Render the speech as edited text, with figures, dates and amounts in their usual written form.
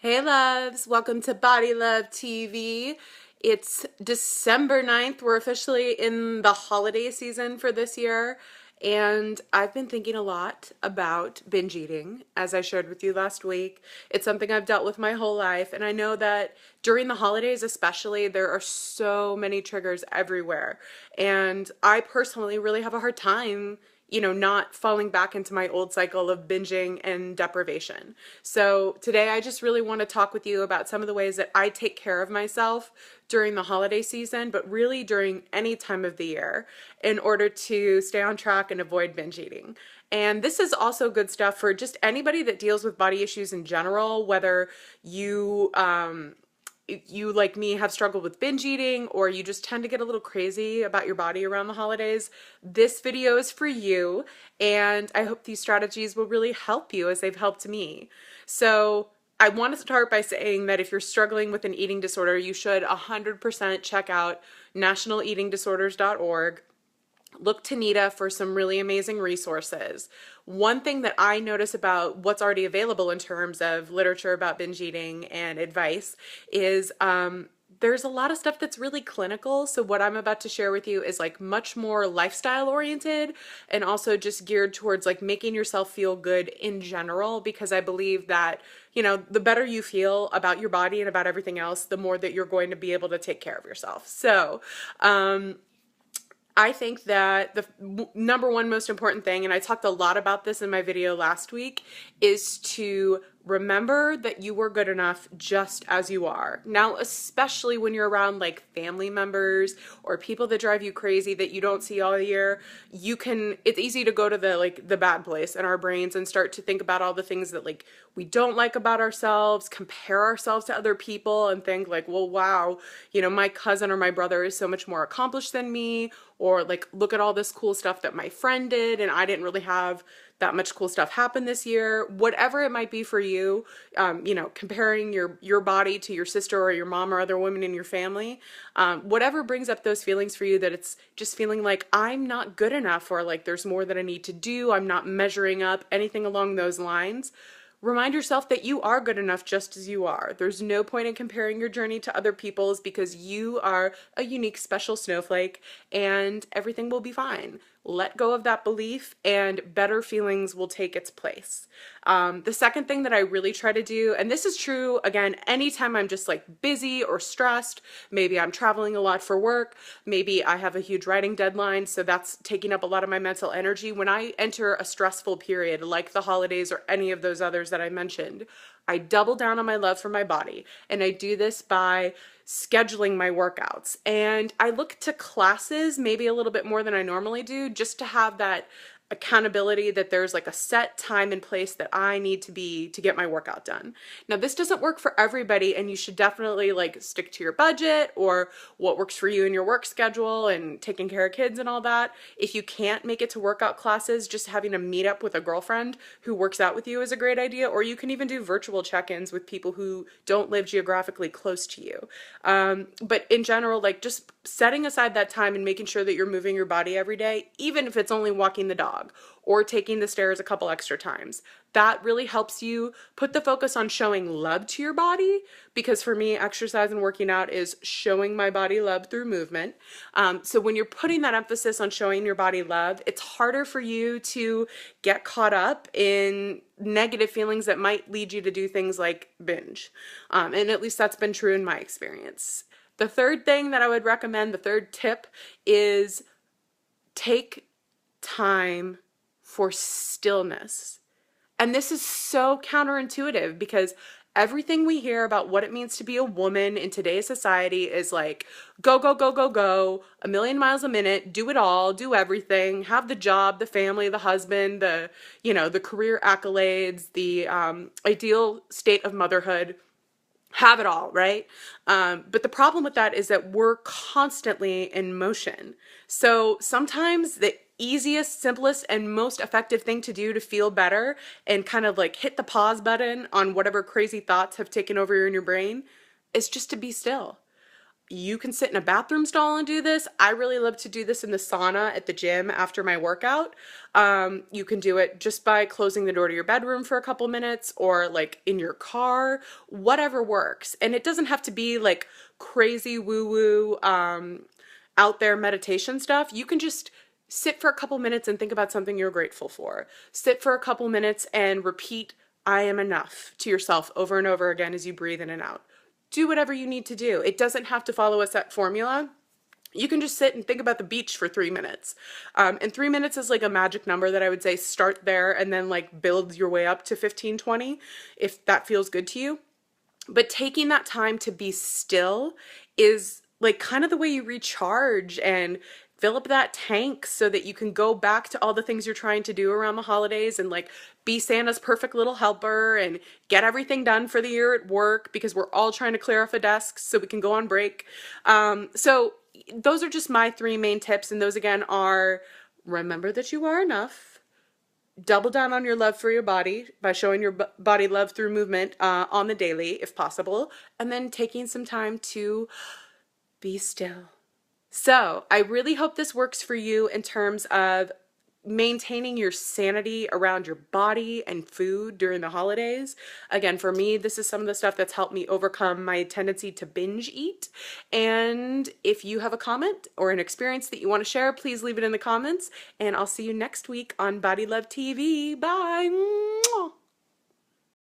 Hey loves, welcome to Body Love TV. It's December 9th. We're officially in the holiday season for this year, and I've been thinking a lot about binge eating, as I shared with you last week. It's something I've dealt with my whole life, and I know that during the holidays especially, there are so many triggers everywhere, and I personally really have a hard time not falling back into my old cycle of binging and deprivation. So today I just really want to talk with you about some of the ways that I take care of myself during the holiday season, but really during any time of the year in order to stay on track and avoid binge eating. And this is also good stuff for just anybody that deals with body issues in general, whether you like me have struggled with binge eating or you just tend to get a little crazy about your body around the holidays. This video is for you, and I hope these strategies will really help you as they've helped me. So I want to start by saying that if you're struggling with an eating disorder, you should 100% check out nationaleatingdisorders.org. Look to Nita for some really amazing resources. One thing that I notice about what's already available in terms of literature about binge eating and advice is there's a lot of stuff that's really clinical. So what I'm about to share with you is like much more lifestyle oriented and also just geared towards like making yourself feel good in general, because I believe that, the better you feel about your body and about everything else, the more that you're going to be able to take care of yourself. So, I think that the number one most important thing, and I talked a lot about this in my video last week, is to remember that you are good enough just as you are. Now, especially when you're around like family members or people that drive you crazy that you don't see all year, it's easy to go to the bad place in our brains and start to think about all the things that like we don't like about ourselves, compare ourselves to other people and think like, well, wow, my cousin or my brother is so much more accomplished than me, or like, look at all this cool stuff that my friend did and I didn't really have that much cool stuff happen this year. Whatever it might be for you, comparing your body to your sister or your mom or other women in your family, whatever brings up those feelings for you, that it's just feeling like I'm not good enough, or like there's more that I need to do, I'm not measuring up, anything along those lines. Remind yourself that you are good enough just as you are. There's no point in comparing your journey to other people's, because you are a unique, special snowflake and everything will be fine. Let go of that belief and better feelings will take its place. The second thing that I really try to do, and this is true, again, anytime I'm just like busy or stressed, maybe I'm traveling a lot for work, maybe I have a huge writing deadline, so that's taking up a lot of my mental energy. When I enter a stressful period like the holidays or any of those others that I mentioned, I double down on my love for my body, and I do this by scheduling my workouts. And I look to classes maybe a little bit more than I normally do, just to have that accountability that there's like a set time and place that I need to be to get my workout done. Now, this doesn't work for everybody, and you should definitely like stick to your budget or what works for you in your work schedule and taking care of kids and all that. If you can't make it to workout classes, just having a meet up with a girlfriend who works out with you is a great idea, or you can even do virtual check-ins with people who don't live geographically close to you. But in general, like just setting aside that time and making sure that you're moving your body every day, even if it's only walking the dog or taking the stairs a couple extra times. That really helps you put the focus on showing love to your body, because for me, exercise and working out is showing my body love through movement. So when you're putting that emphasis on showing your body love, it's harder for you to get caught up in negative feelings that might lead you to do things like binge. And at least that's been true in my experience. The third thing that I would recommend, the third tip, is take time for stillness. And this is so counterintuitive, because everything we hear about what it means to be a woman in today's society is like, go, go, go, go, go, a million miles a minute, do it all, do everything, have the job, the family, the husband, the career accolades, the ideal state of motherhood. Have it all, right? But the problem with that is that we're constantly in motion. So sometimes the easiest, simplest, and most effective thing to do to feel better and kind of like hit the pause button on whatever crazy thoughts have taken over in your brain is just to be still. You can sit in a bathroom stall and do this. I really love to do this in the sauna at the gym after my workout. You can do it just by closing the door to your bedroom for a couple minutes, or like in your car, whatever works. And it doesn't have to be like crazy woo-woo, out there meditation stuff. You can just sit for a couple minutes and think about something you're grateful for. Sit for a couple minutes and repeat, I am enough, to yourself over and over again as you breathe in and out. Do whatever you need to do. It doesn't have to follow a set formula. You can just sit and think about the beach for 3 minutes. And 3 minutes is like a magic number that I would say start there and then like build your way up to 15, 20 if that feels good to you. But taking that time to be still is like kind of the way you recharge and fill up that tank so that you can go back to all the things you're trying to do around the holidays and like be Santa's perfect little helper and get everything done for the year at work, because we're all trying to clear off a desk so we can go on break. So those are just my 3 main tips. And those again are: remember that you are enough. Double down on your love for your body by showing your body love through movement on the daily, if possible. And then taking some time to be still. So I really hope this works for you in terms of maintaining your sanity around your body and food during the holidays. Again, for me, this is some of the stuff that's helped me overcome my tendency to binge eat. And if you have a comment or an experience that you want to share, please leave it in the comments. And I'll see you next week on Body Love TV. Bye!